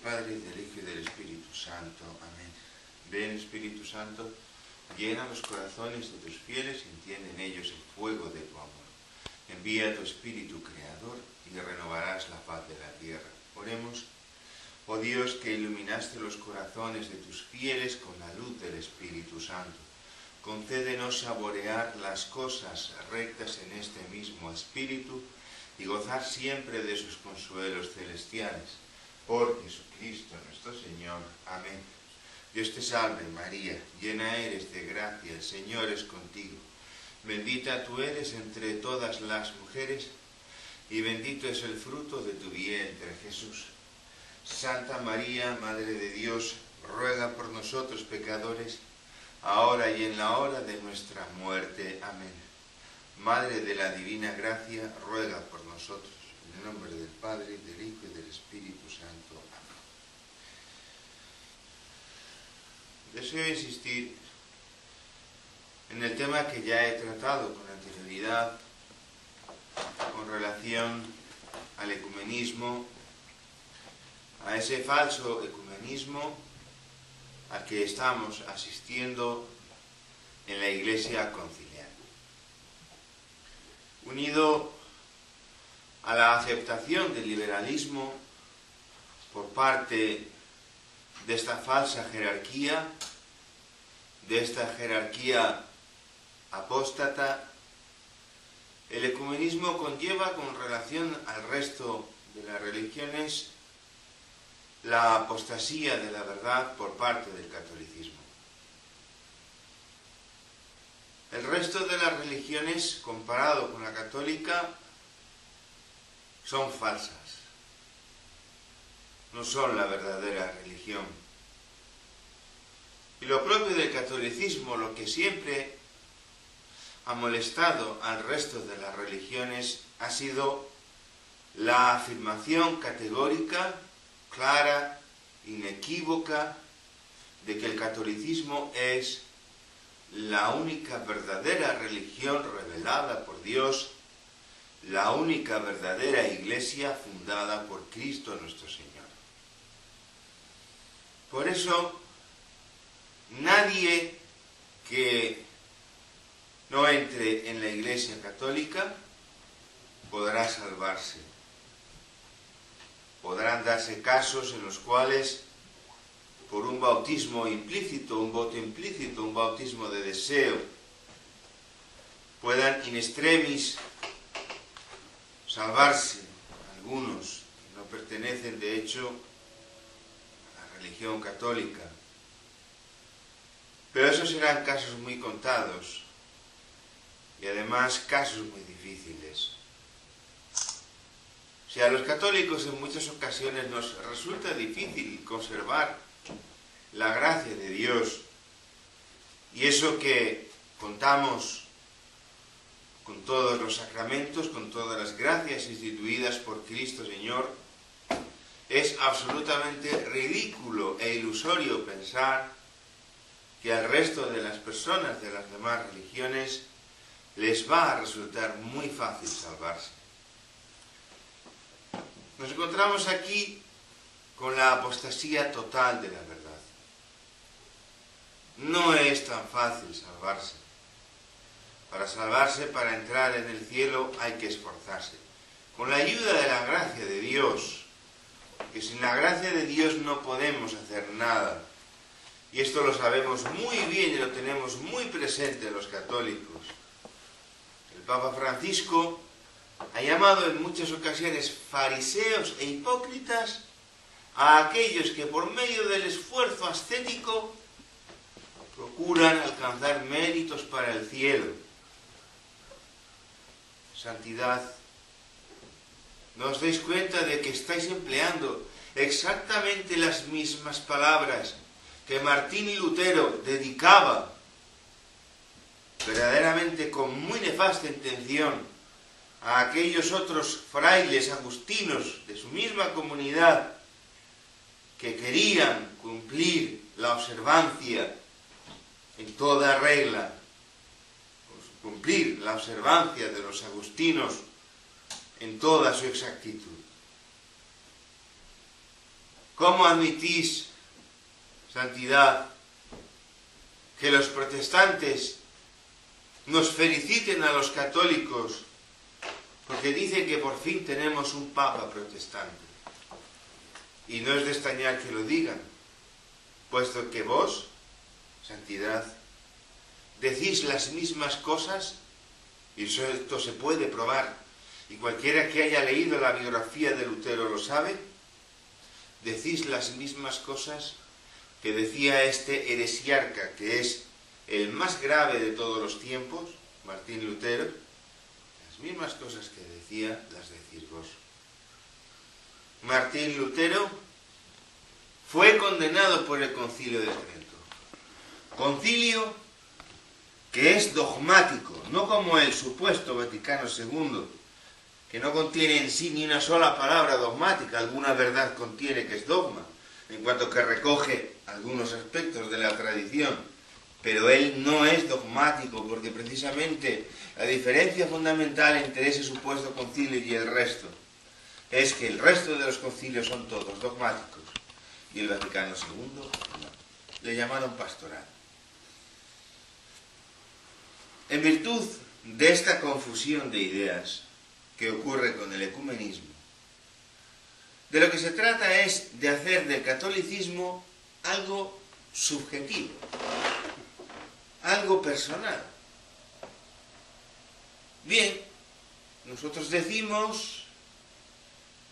Padre, y del Hijo y del Espíritu Santo. Amén. Ven, Espíritu Santo, llena los corazones de tus fieles y enciende en ellos el fuego de tu amor. Envía tu Espíritu Creador y renovarás la faz de la tierra. Oremos. Oh Dios, que iluminaste los corazones de tus fieles con la luz del Espíritu Santo, concédenos saborear las cosas rectas en este mismo Espíritu y gozar siempre de sus consuelos celestiales. Por Jesucristo nuestro Señor. Amén. Dios te salve, María, llena eres de gracia, el Señor es contigo. Bendita tú eres entre todas las mujeres, y bendito es el fruto de tu vientre, Jesús. Santa María, Madre de Dios, ruega por nosotros pecadores, ahora y en la hora de nuestra muerte. Amén. Madre de la divina gracia, ruega por nosotros. En el nombre del Padre, del Hijo y del Espíritu Santo. Amén. Deseo insistir en el tema que ya he tratado con anterioridad, con relación al ecumenismo, a ese falso ecumenismo al que estamos asistiendo en la Iglesia conciliar, unido a la aceptación del liberalismo por parte de esta falsa jerarquía, de esta jerarquía apóstata. El ecumenismo conlleva, con relación al resto de las religiones, la apostasía de la verdad por parte del catolicismo. El resto de las religiones, comparado con la católica, son falsas. No son la verdadera religión. Y lo propio del catolicismo, lo que siempre ha molestado al resto de las religiones, ha sido la afirmación categórica, clara, inequívoca, de que el catolicismo es la única verdadera religión revelada por Dios, la única verdadera iglesia fundada por Cristo nuestro Señor. Por eso, nadie que no entre en la Iglesia católica podrá salvarse. Podrán darse casos en los cuales, por un bautismo implícito, un voto implícito, un bautismo de deseo, puedan in extremis salvarse algunos que no pertenecen, de hecho, a la religión católica. Pero esos serán casos muy contados y además casos muy difíciles. Si a los católicos en muchas ocasiones nos resulta difícil conservar la gracia de Dios, y eso que contamos con todos los sacramentos, con todas las gracias instituidas por Cristo Señor, es absolutamente ridículo e ilusorio pensar que al resto de las personas de las demás religiones les va a resultar muy fácil salvarse. Nos encontramos aquí con la apostasía total de la verdad. No es tan fácil salvarse. Para salvarse, para entrar en el cielo, hay que esforzarse. Con la ayuda de la gracia de Dios, que sin la gracia de Dios no podemos hacer nada. Y esto lo sabemos muy bien y lo tenemos muy presente los católicos. El Papa Francisco ha llamado en muchas ocasiones fariseos e hipócritas a aquellos que por medio del esfuerzo ascético procuran alcanzar méritos para el cielo. Santidad. ¿No os dais cuenta de que estáis empleando exactamente las mismas palabras que Martín Lutero dedicaba, verdaderamente con muy nefasta intención, a aquellos otros frailes agustinos de su misma comunidad que querían cumplir la observancia en toda regla, cumplir la observancia de los agustinos en toda su exactitud? ¿Cómo admitís, santidad, que los protestantes nos feliciten a los católicos porque dicen que por fin tenemos un papa protestante? Y no es de extrañar que lo digan, puesto que vos, santidad, decís las mismas cosas, y esto se puede probar, y cualquiera que haya leído la biografía de Lutero lo sabe, decís las mismas cosas que decía este heresiarca, que es el más grave de todos los tiempos, Martín Lutero. Las mismas cosas que decía las decís vos. Martín Lutero fue condenado por el Concilio de Trento. Concilio que es dogmático, no como el supuesto Vaticano II, que no contiene en sí ni una sola palabra dogmática, alguna verdad contiene que es dogma, en cuanto que recoge algunos aspectos de la tradición, pero él no es dogmático, porque precisamente la diferencia fundamental entre ese supuesto concilio y el resto es que el resto de los concilios son todos dogmáticos, y el Vaticano II no. Le llamaron pastoral. En virtud de esta confusión de ideas que ocurre con el ecumenismo, de lo que se trata es de hacer del catolicismo algo subjetivo, algo personal. Bien, nosotros decimos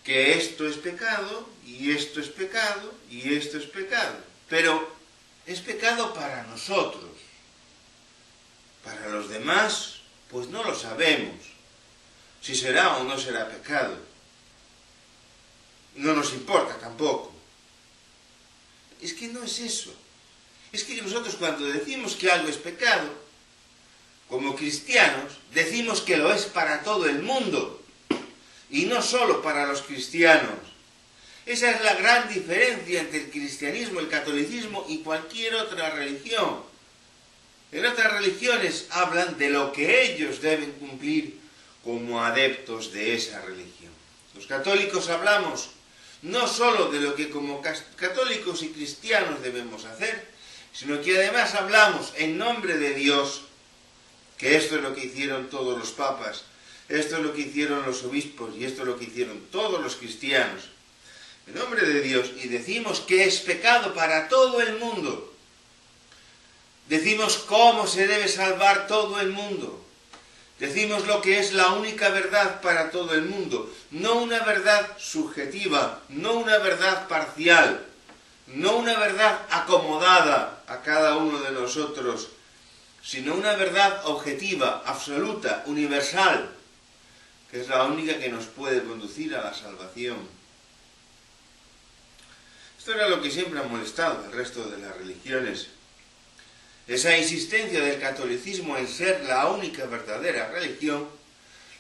que esto es pecado, y esto es pecado, y esto es pecado, pero es pecado para nosotros. Para los demás, pues no lo sabemos, si será o no será pecado. No nos importa tampoco. Es que no es eso. Es que nosotros cuando decimos que algo es pecado, como cristianos, decimos que lo es para todo el mundo, y no solo para los cristianos. Esa es la gran diferencia entre el cristianismo, el catolicismo y cualquier otra religión. En otras religiones hablan de lo que ellos deben cumplir como adeptos de esa religión. Los católicos hablamos no solo de lo que como católicos y cristianos debemos hacer, sino que además hablamos en nombre de Dios, que esto es lo que hicieron todos los papas, esto es lo que hicieron los obispos y esto es lo que hicieron todos los cristianos, en nombre de Dios, y decimos que es pecado para todo el mundo. Decimos cómo se debe salvar todo el mundo. Decimos lo que es la única verdad para todo el mundo, no una verdad subjetiva, no una verdad parcial, no una verdad acomodada a cada uno de nosotros, sino una verdad objetiva, absoluta, universal, que es la única que nos puede conducir a la salvación. Esto era lo que siempre ha molestado al resto de las religiones. Esa insistencia del catolicismo en ser la única verdadera religión,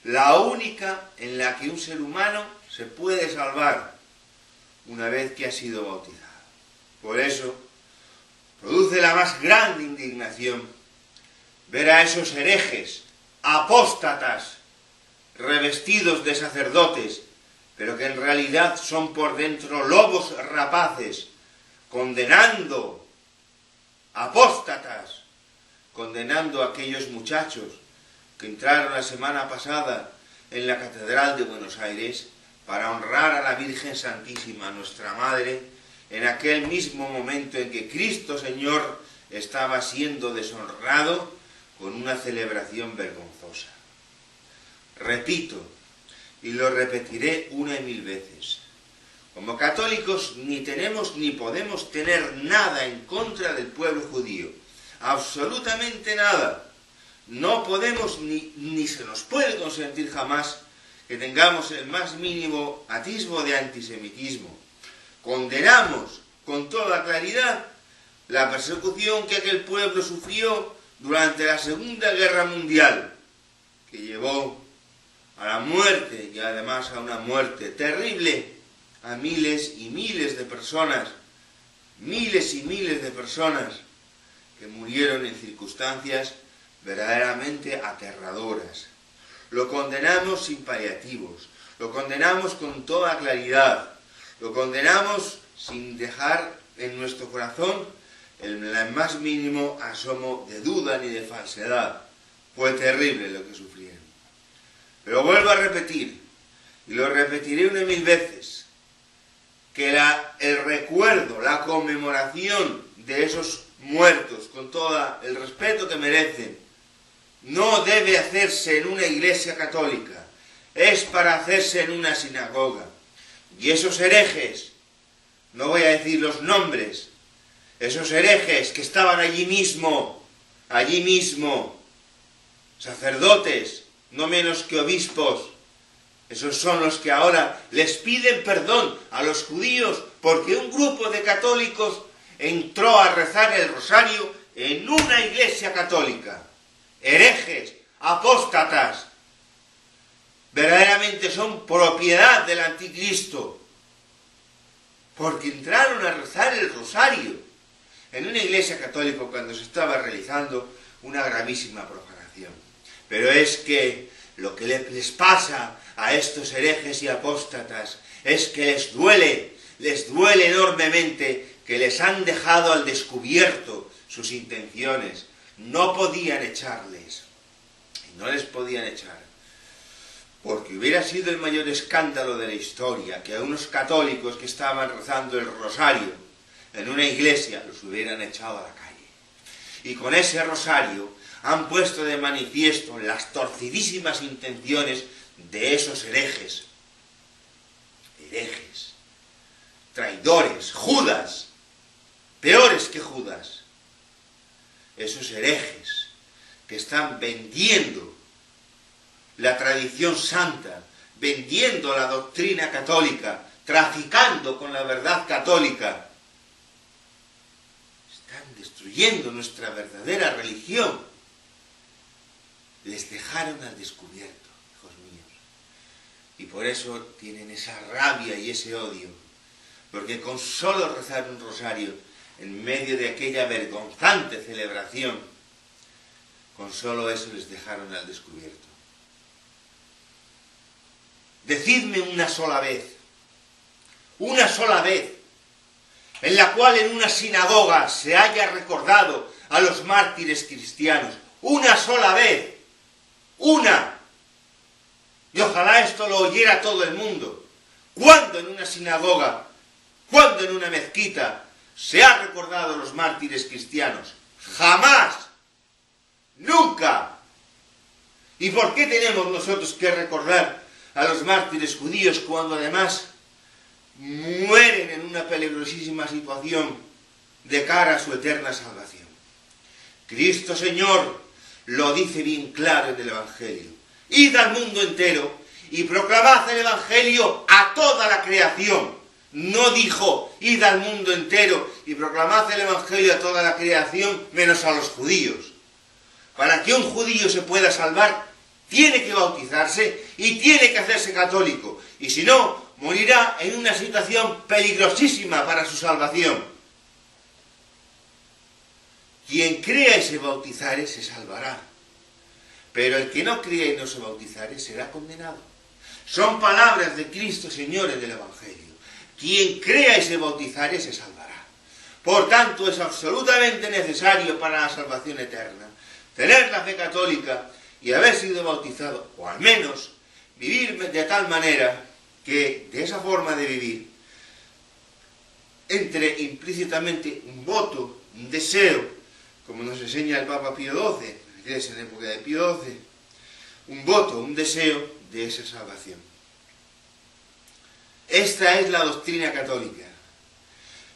la única en la que un ser humano se puede salvar una vez que ha sido bautizado. Por eso, produce la más grande indignación ver a esos herejes, apóstatas, revestidos de sacerdotes, pero que en realidad son por dentro lobos rapaces, condenando apóstatas, condenando a aquellos muchachos que entraron la semana pasada en la Catedral de Buenos Aires para honrar a la Virgen Santísima, nuestra Madre, en aquel mismo momento en que Cristo Señor estaba siendo deshonrado con una celebración vergonzosa. Repito, y lo repetiré una y mil veces, como católicos ni tenemos ni podemos tener nada en contra del pueblo judío, absolutamente nada. No podemos ni se nos puede consentir jamás que tengamos el más mínimo atisbo de antisemitismo. Condenamos con toda claridad la persecución que aquel pueblo sufrió durante la Segunda Guerra Mundial, que llevó a la muerte, y además a una muerte terrible, a miles y miles de personas, que murieron en circunstancias verdaderamente aterradoras. Lo condenamos sin paliativos, lo condenamos con toda claridad, lo condenamos sin dejar en nuestro corazón el más mínimo asomo de duda ni de falsedad. Fue terrible lo que sufrieron. Pero vuelvo a repetir, y lo repetiré 1000 veces, que el recuerdo, la conmemoración de esos muertos, con todo el respeto que merecen, no debe hacerse en una iglesia católica, es para hacerse en una sinagoga. Y esos herejes, no voy a decir los nombres, esos herejes que estaban allí mismo, sacerdotes, no menos que obispos, esos son los que ahora les piden perdón a los judíos porque un grupo de católicos entró a rezar el rosario en una iglesia católica. Herejes, apóstatas, verdaderamente son propiedad del anticristo, porque entraron a rezar el rosario en una iglesia católica cuando se estaba realizando una gravísima profanación. Pero es que lo que les pasa a estos herejes y apóstatas es que les duele enormemente que les han dejado al descubierto sus intenciones. No podían echarles, y no les podían echar, porque hubiera sido el mayor escándalo de la historia que a unos católicos que estaban rezando el rosario en una iglesia los hubieran echado a la calle. Y con ese rosario han puesto de manifiesto las torcidísimas intenciones de esos herejes, traidores, Judas, peores que Judas, esos herejes que están vendiendo la tradición santa, vendiendo la doctrina católica, traficando con la verdad católica, están destruyendo nuestra verdadera religión. Les dejaron al descubierto, hijos míos, y por eso tienen esa rabia y ese odio, porque con solo rezar un rosario en medio de aquella vergonzante celebración, con solo eso les dejaron al descubierto. Decidme una sola vez, en la cual en una sinagoga se haya recordado a los mártires cristianos, una sola vez, una, y ojalá esto lo oyera todo el mundo. ¿Cuándo en una sinagoga, cuándo en una mezquita se ha recordado a los mártires cristianos? Jamás, nunca. ¿Y por qué tenemos nosotros que recordar a los mártires judíos cuando además mueren en una peligrosísima situación de cara a su eterna salvación? Cristo Señor lo dice bien claro en el Evangelio. Id al mundo entero y proclamad el Evangelio a toda la creación. No dijo, id al mundo entero y proclamad el Evangelio a toda la creación menos a los judíos. Para que un judío se pueda salvar, tiene que bautizarse y tiene que hacerse católico. Y si no, morirá en una situación peligrosísima para su salvación. Quien crea y se bautizare se salvará. Pero el que no crea y no se bautizare será condenado. Son palabras de Cristo Señor en el Evangelio. Quien crea y se bautizare se salvará. Por tanto, es absolutamente necesario para la salvación eterna tener la fe católica y haber sido bautizado, o al menos vivir de tal manera que de esa forma de vivir entre implícitamente un voto, un deseo, como nos enseña el Papa Pío XII, la Iglesia en época de Pío XII, un voto, un deseo de esa salvación. Esta es la doctrina católica,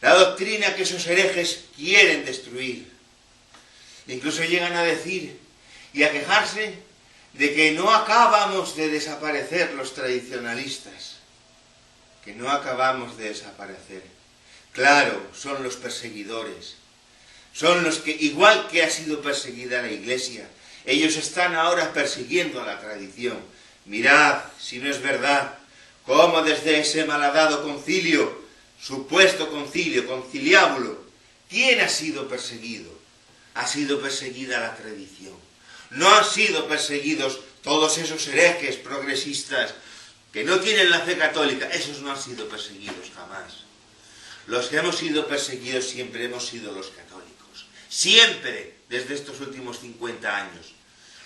la doctrina que esos herejes quieren destruir. Incluso llegan a decir y a quejarse de que no acabamos de desaparecer los tradicionalistas, que no acabamos de desaparecer. Claro, son los perseguidores, son los que, igual que ha sido perseguida la Iglesia, ellos están ahora persiguiendo a la tradición. Mirad, si no es verdad, cómo desde ese malhadado concilio, supuesto concilio, conciliábulo, ¿quién ha sido perseguido? Ha sido perseguida la tradición. No han sido perseguidos todos esos herejes progresistas que no tienen la fe católica. Esos no han sido perseguidos jamás. Los que hemos sido perseguidos siempre hemos sido los católicos. Siempre, desde estos últimos 50 años.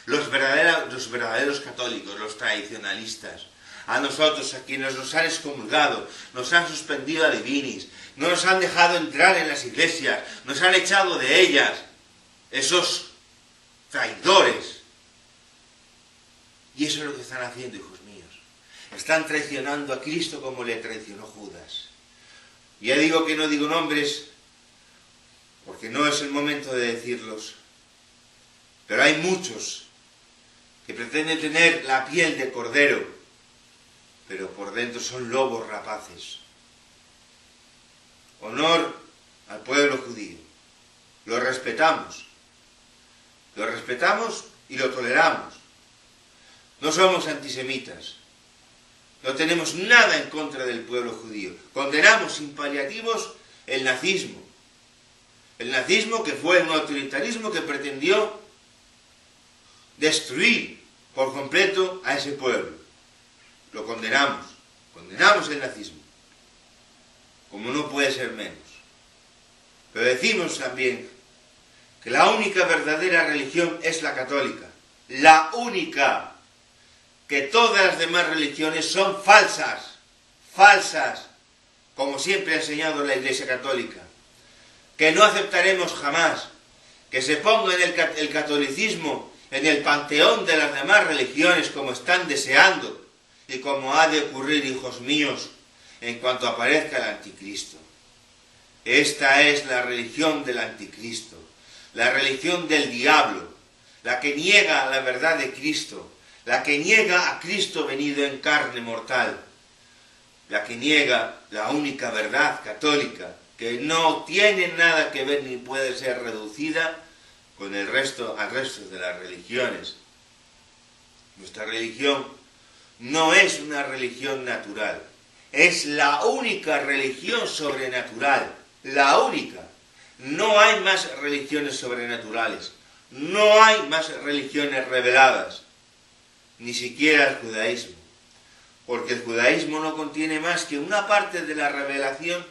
Los verdaderos católicos, los tradicionalistas. A nosotros, a quienes nos han excomulgado, nos han suspendido a divinis, no nos han dejado entrar en las iglesias, nos han echado de ellas. Esos traidores. Y eso es lo que están haciendo, hijos míos. Están traicionando a Cristo como le traicionó Judas. Ya digo que no digo nombres, porque no es el momento de decirlos. Pero hay muchos que pretenden tener la piel de cordero, pero por dentro son lobos rapaces. Honor al pueblo judío. Lo respetamos. Lo respetamos y lo toleramos. No somos antisemitas. No tenemos nada en contra del pueblo judío. Condenamos sin paliativos el nazismo. El nazismo, que fue un autoritarismo que pretendió destruir por completo a ese pueblo. Lo condenamos. Condenamos el nazismo. Como no puede ser menos. Pero decimos también que la única verdadera religión es la católica. La única. Que todas las demás religiones son falsas. Falsas. Como siempre ha enseñado la Iglesia Católica. Que no aceptaremos jamás que se ponga el catolicismo en el panteón de las demás religiones como están deseando y como ha de ocurrir, hijos míos, en cuanto aparezca el anticristo. Esta es la religión del anticristo, la religión del diablo, la que niega la verdad de Cristo, la que niega a Cristo venido en carne mortal, la que niega la única verdad católica, que no tiene nada que ver ni puede ser reducida con al resto de las religiones. Nuestra religión no es una religión natural, es la única religión sobrenatural, la única. No hay más religiones sobrenaturales, no hay más religiones reveladas, ni siquiera el judaísmo, porque el judaísmo no contiene más que una parte de la revelación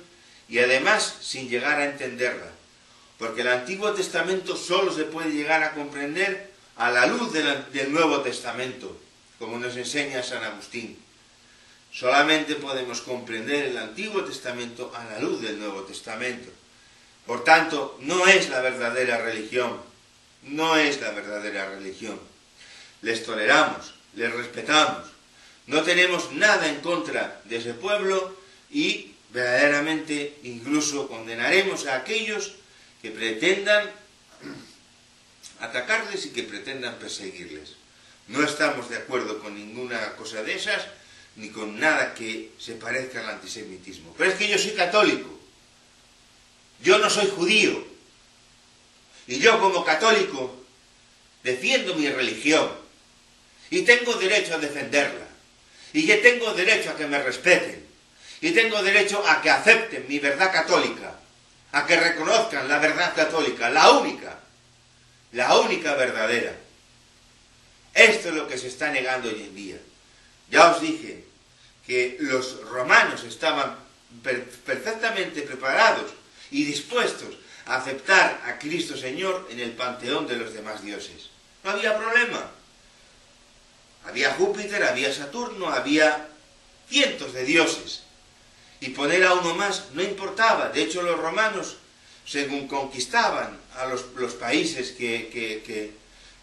y además sin llegar a entenderla, porque el Antiguo Testamento solo se puede llegar a comprender a la luz del Nuevo Testamento, como nos enseña San Agustín. Solamente podemos comprender el Antiguo Testamento a la luz del Nuevo Testamento. Por tanto, no es la verdadera religión, no es la verdadera religión. Les toleramos, les respetamos, no tenemos nada en contra de ese pueblo y verdaderamente incluso condenaremos a aquellos que pretendan atacarles y que pretendan perseguirles. No estamos de acuerdo con ninguna cosa de esas, ni con nada que se parezca al antisemitismo. Pero es que yo soy católico, yo no soy judío, y yo como católico defiendo mi religión, y tengo derecho a defenderla, y que tengo derecho a que me respeten, y tengo derecho a que acepten mi verdad católica, a que reconozcan la verdad católica, la única verdadera. Esto es lo que se está negando hoy en día. Ya os dije que los romanos estaban perfectamente preparados y dispuestos a aceptar a Cristo Señor en el panteón de los demás dioses. No había problema. Había Júpiter, había Saturno, había cientos de dioses. Y poner a uno más no importaba. De hecho, los romanos, según conquistaban a los países que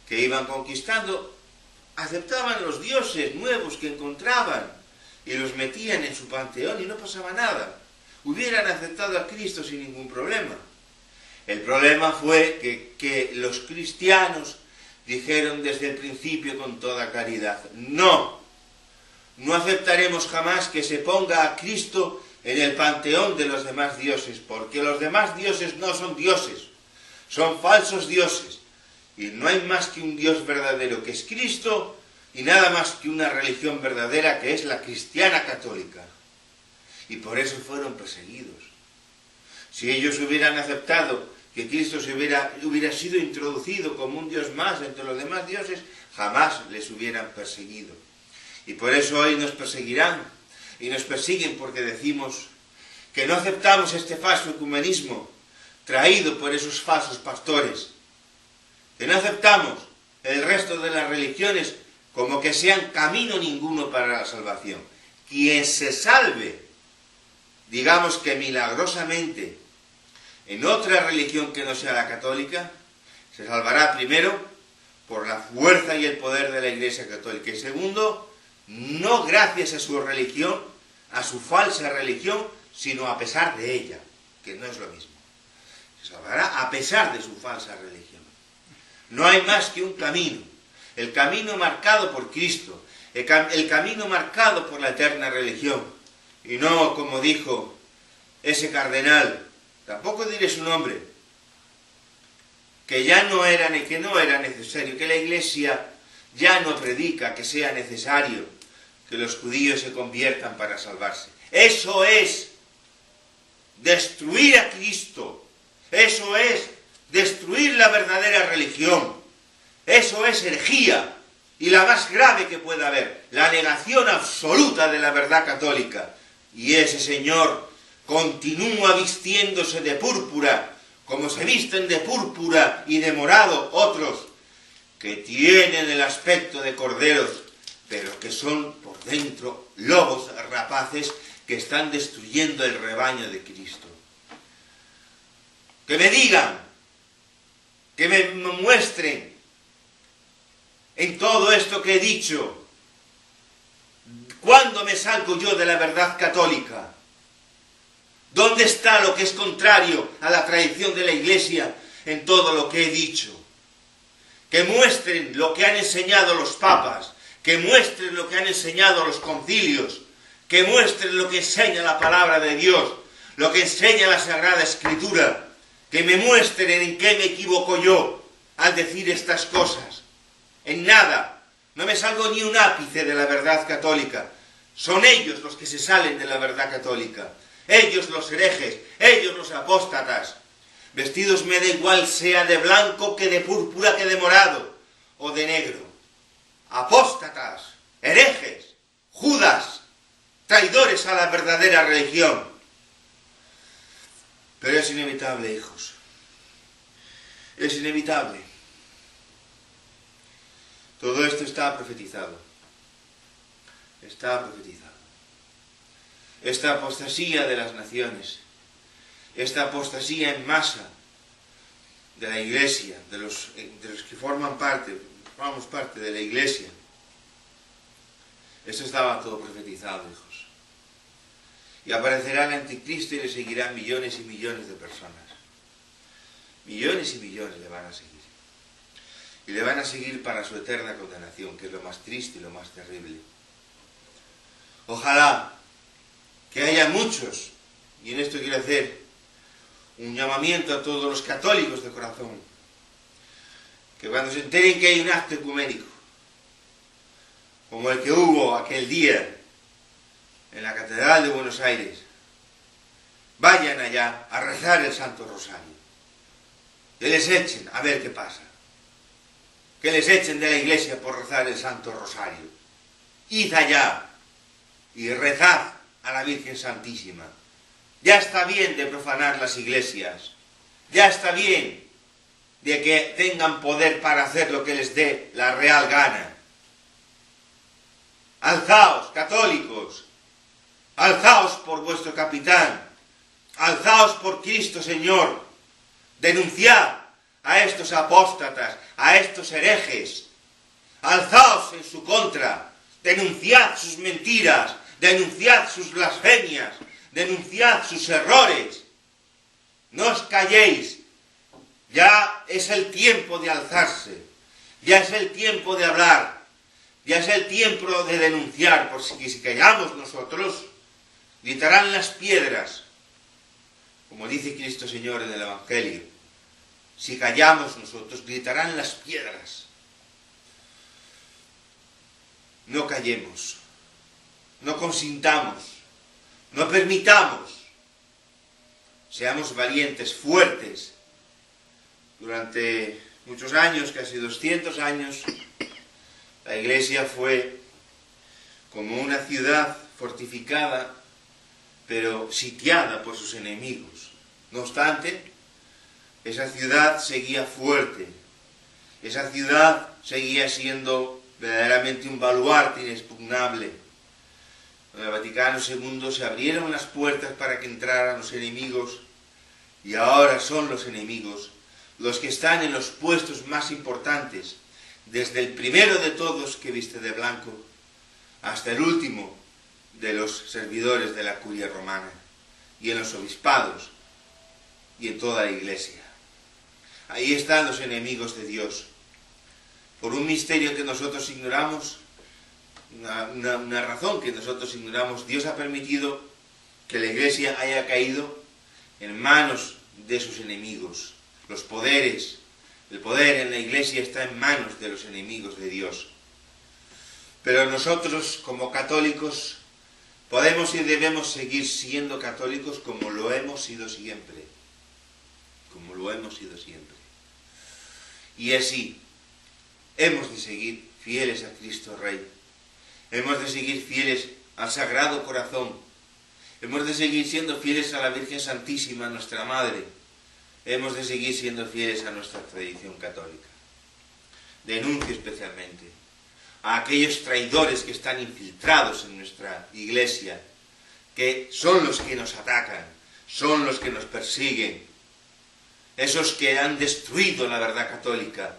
iban conquistando, aceptaban los dioses nuevos que encontraban y los metían en su panteón y no pasaba nada. Hubieran aceptado a Cristo sin ningún problema. El problema fue que los cristianos dijeron desde el principio con toda claridad: no aceptaremos jamás que se ponga a Cristo en el panteón de los demás dioses, porque los demás dioses no son dioses, son falsos dioses, y no hay más que un Dios verdadero, que es Cristo, y nada más que una religión verdadera, que es la cristiana católica. Y por eso fueron perseguidos. Si ellos hubieran aceptado que Cristo hubiera sido introducido como un Dios más entre los demás dioses, jamás les hubieran perseguido. Y por eso hoy nos perseguirán, y nos persiguen porque decimos que no aceptamos este falso ecumenismo traído por esos falsos pastores, que no aceptamos el resto de las religiones como que sean camino ninguno para la salvación. Quien se salve, digamos que milagrosamente, en otra religión que no sea la católica, se salvará primero por la fuerza y el poder de la Iglesia Católica, y segundo, no gracias a su religión, a su falsa religión, sino a pesar de ella, que no es lo mismo. Se salvará a pesar de su falsa religión. No hay más que un camino, el camino marcado por Cristo, el camino marcado por la eterna religión, y no como dijo ese cardenal, tampoco diré su nombre, que no era necesario, que la Iglesia ya no predica que sea necesario que los judíos se conviertan para salvarse. Eso es destruir a Cristo, eso es destruir la verdadera religión, eso es herejía, y la más grave que pueda haber, la negación absoluta de la verdad católica. Y ese señor continúa vistiéndose de púrpura, como se visten de púrpura y de morado otros, que tienen el aspecto de corderos, pero que son por dentro lobos rapaces que están destruyendo el rebaño de Cristo. Que me digan, que me muestren en todo esto que he dicho, ¿cuándo me salgo yo de la verdad católica? ¿Dónde está lo que es contrario a la tradición de la Iglesia en todo lo que he dicho? Que muestren lo que han enseñado los papas, que muestren lo que han enseñado los concilios, que muestren lo que enseña la palabra de Dios, lo que enseña la Sagrada Escritura, que me muestren en qué me equivoco yo al decir estas cosas. En nada, no me salgo ni un ápice de la verdad católica. Son ellos los que se salen de la verdad católica. Ellos los herejes, ellos los apóstatas. Vestidos me da igual sea de blanco que de púrpura que de morado o de negro. Apóstatas, herejes, Judas, traidores a la verdadera religión. Pero es inevitable, hijos. Es inevitable. Todo esto está profetizado. Está profetizado. Esta apostasía de las naciones, esta apostasía en masa de la Iglesia, de los que formamos parte de la Iglesia, esto estaba todo profetizado, hijos. Y aparecerá el anticristo y le seguirán millones y millones de personas. Millones y millones le van a seguir. Y le van a seguir para su eterna condenación, que es lo más triste y lo más terrible. Ojalá que haya muchos, y en esto quiero hacer un llamamiento a todos los católicos de corazón, que cuando se enteren que hay un acto ecuménico, como el que hubo aquel día en la Catedral de Buenos Aires, vayan allá a rezar el Santo Rosario, que les echen a ver qué pasa, que les echen de la iglesia por rezar el Santo Rosario. Id allá y rezad a la Virgen Santísima. Ya está bien de profanar las iglesias, ya está bien de que tengan poder para hacer lo que les dé la real gana. Alzaos, católicos, alzaos por vuestro capitán, alzaos por Cristo Señor, denunciad a estos apóstatas, a estos herejes, alzaos en su contra, denunciad sus mentiras, denunciad sus blasfemias, denunciad sus errores. No os calléis, ya es el tiempo de alzarse, ya es el tiempo de hablar, ya es el tiempo de denunciar, porque si callamos nosotros, gritarán las piedras, como dice Cristo Señor en el Evangelio. Si callamos nosotros, gritarán las piedras. No callemos, no consintamos, no permitamos. Seamos valientes, fuertes. Durante muchos años, casi 200 años, la Iglesia fue como una ciudad fortificada, pero sitiada por sus enemigos. No obstante, esa ciudad seguía fuerte, esa ciudad seguía siendo verdaderamente un baluarte inexpugnable. Con el Vaticano II se abrieron las puertas para que entraran los enemigos, y ahora son los enemigos los que están en los puestos más importantes, desde el primero de todos que viste de blanco, hasta el último de los servidores de la curia romana, y en los obispados, y en toda la Iglesia. Ahí están los enemigos de Dios. Por un misterio que nosotros ignoramos, una razón que nosotros ignoramos, Dios ha permitido que la Iglesia haya caído en manos de sus enemigos. Los poderes, el poder en la Iglesia está en manos de los enemigos de Dios. Pero nosotros, como católicos, podemos y debemos seguir siendo católicos como lo hemos sido siempre. Como lo hemos sido siempre. Y así, hemos de seguir fieles a Cristo Rey. Hemos de seguir fieles al Sagrado Corazón. Hemos de seguir siendo fieles a la Virgen Santísima, nuestra Madre. Hemos de seguir siendo fieles a nuestra tradición católica. Denuncio especialmente a aquellos traidores que están infiltrados en nuestra Iglesia, que son los que nos atacan, son los que nos persiguen, esos que han destruido la verdad católica.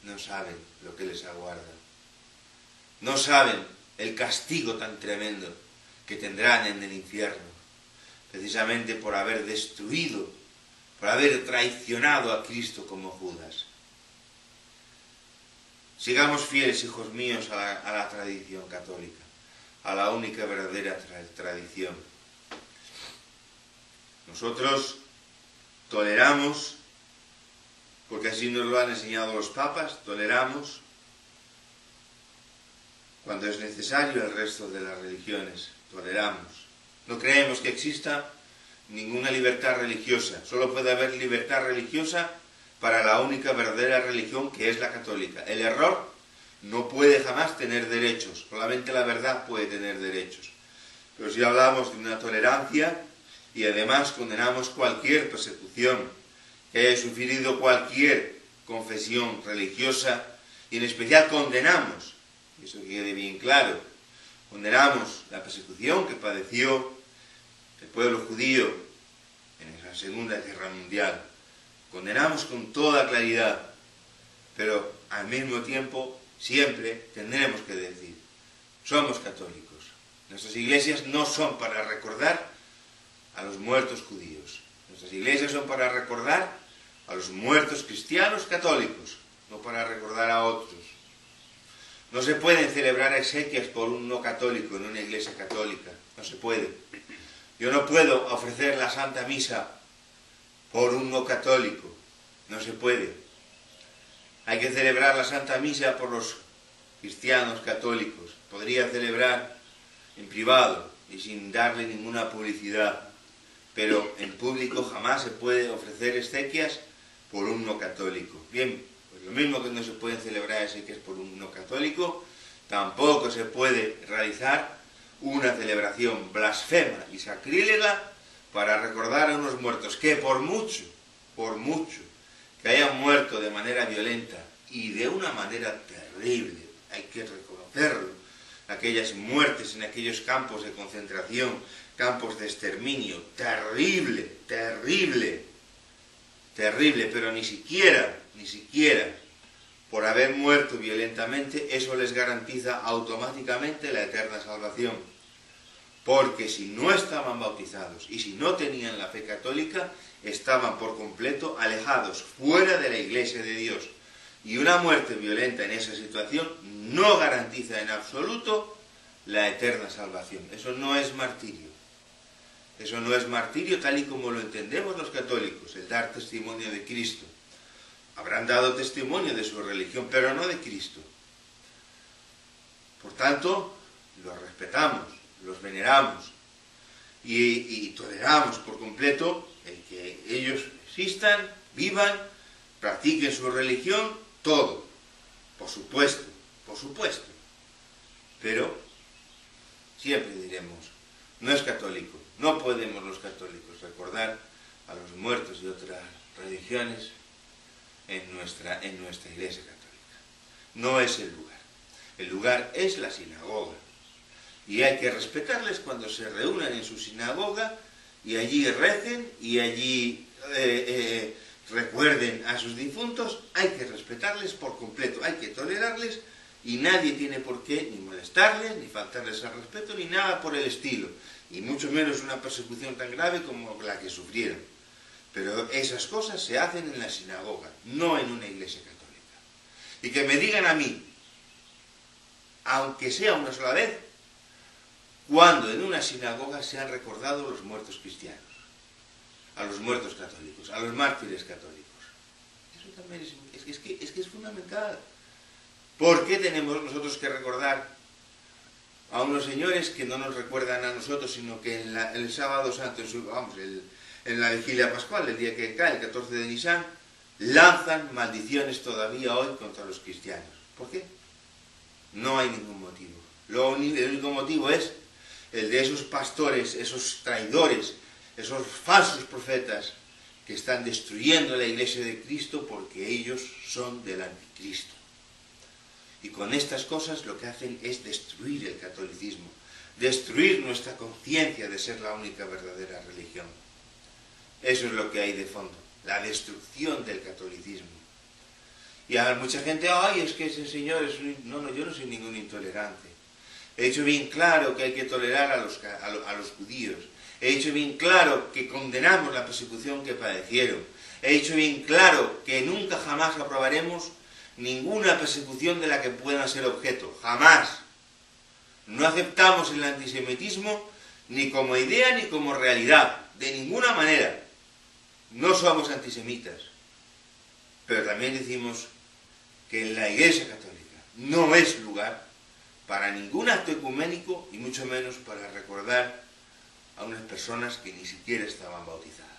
No saben lo que les aguarda. No saben el castigo tan tremendo que tendrán en el infierno, precisamente por haber destruido, por haber traicionado a Cristo como Judas. Sigamos fieles, hijos míos, a la tradición católica, a la única verdadera tradición. Nosotros toleramos, porque así nos lo han enseñado los papas, toleramos cuando es necesario el resto de las religiones, toleramos. No creemos que exista ninguna libertad religiosa, solo puede haber libertad religiosa para la única verdadera religión, que es la católica. El error no puede jamás tener derechos, solamente la verdad puede tener derechos. Pero si hablamos de una tolerancia y además condenamos cualquier persecución que haya sufrido cualquier confesión religiosa, y en especial condenamos, eso quede bien claro, condenamos la persecución que padeció el pueblo judío en la Segunda Guerra Mundial. Condenamos con toda claridad, pero al mismo tiempo siempre tendremos que decir, somos católicos. Nuestras iglesias no son para recordar a los muertos judíos. Nuestras iglesias son para recordar a los muertos cristianos católicos, no para recordar a otros. No se pueden celebrar exequias por un no católico en una iglesia católica, no se puede. Yo no puedo ofrecer la Santa Misa por un no católico, no se puede. Hay que celebrar la Santa Misa por los cristianos católicos. Podría celebrar en privado y sin darle ninguna publicidad, pero en público jamás se puede ofrecer exequias por un no católico. Bien, pues lo mismo que no se pueden celebrar exequias por un no católico, tampoco se puede realizar una celebración blasfema y sacrílega para recordar a unos muertos que por mucho que hayan muerto de manera violenta y de una manera terrible, hay que reconocerlo, aquellas muertes en aquellos campos de concentración, campos de exterminio, terrible, pero ni siquiera por haber muerto violentamente, eso les garantiza automáticamente la eterna salvación. Porque si no estaban bautizados y si no tenían la fe católica, estaban por completo alejados, fuera de la Iglesia de Dios. Y una muerte violenta en esa situación no garantiza en absoluto la eterna salvación. Eso no es martirio. Eso no es martirio tal y como lo entendemos los católicos, el dar testimonio de Cristo. Habrán dado testimonio de su religión, pero no de Cristo. Por tanto, los respetamos, los veneramos y toleramos por completo el que ellos existan, vivan, practiquen su religión, todo, por supuesto, pero siempre diremos, no es católico. No podemos los católicos recordar a los muertos de otras religiones en nuestra Iglesia Católica. No es el lugar. El lugar es la sinagoga. Y hay que respetarles cuando se reúnan en su sinagoga y allí recen y allí recuerden a sus difuntos. Hay que respetarles por completo, hay que tolerarles y nadie tiene por qué ni molestarles, ni faltarles al respeto, ni nada por el estilo. Y mucho menos una persecución tan grave como la que sufrieron. Pero esas cosas se hacen en la sinagoga, no en una iglesia católica. Y que me digan a mí, aunque sea una sola vez, cuando en una sinagoga se han recordado los muertos cristianos, a los muertos católicos, a los mártires católicos. Eso también es que es fundamental. ¿Por qué tenemos nosotros que recordar a unos señores que no nos recuerdan a nosotros, sino que en el sábado santo, en la vigilia pascual, el día que cae, el 14 de Nisan, lanzan maldiciones todavía hoy contra los cristianos? ¿Por qué? No hay ningún motivo. El único motivo es el de esos pastores, esos traidores, esos falsos profetas que están destruyendo la iglesia de Cristo porque ellos son del anticristo. Y con estas cosas lo que hacen es destruir el catolicismo, destruir nuestra conciencia de ser la única verdadera religión. Eso es lo que hay de fondo, la destrucción del catolicismo. Y a mucha gente, ay, es que ese señor es un... No, yo no soy ningún intolerante. He hecho bien claro que hay que tolerar a los judíos. He hecho bien claro que condenamos la persecución que padecieron. He hecho bien claro que nunca jamás aprobaremos ninguna persecución de la que puedan ser objeto. Jamás. No aceptamos el antisemitismo ni como idea ni como realidad. De ninguna manera. No somos antisemitas. Pero también decimos que en la Iglesia Católica no es lugar para ningún acto ecuménico y mucho menos para recordar a unas personas que ni siquiera estaban bautizadas.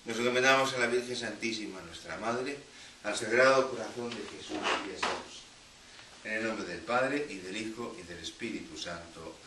Nos encomendamos a la Virgen Santísima, nuestra Madre, al Sagrado Corazón de Jesús y a Jesús. En el nombre del Padre, y del Hijo, y del Espíritu Santo.